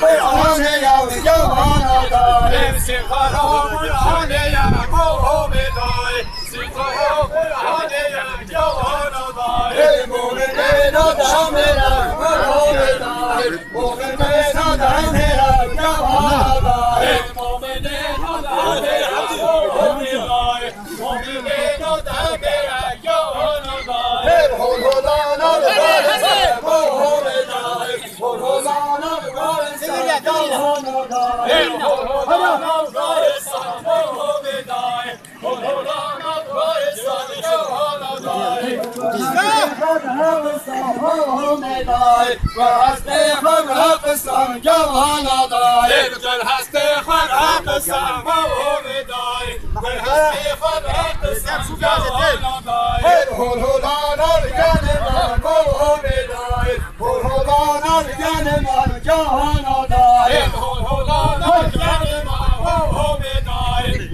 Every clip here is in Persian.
قرآن یا جوان دای سیخار قرآن یا مومن دای سیخار قرآن یا جوان دای مومن دام را مومن دای مومن دام را جوان دای مومن دام را مومن دای مومن دام را جوان دای خدانا مومن دای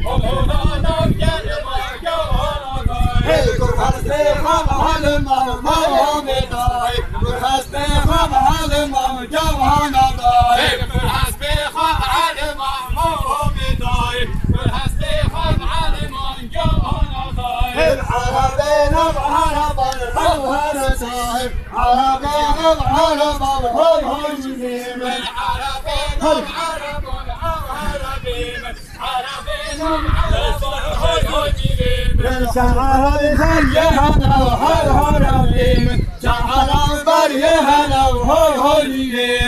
خدانا جوان دای شعر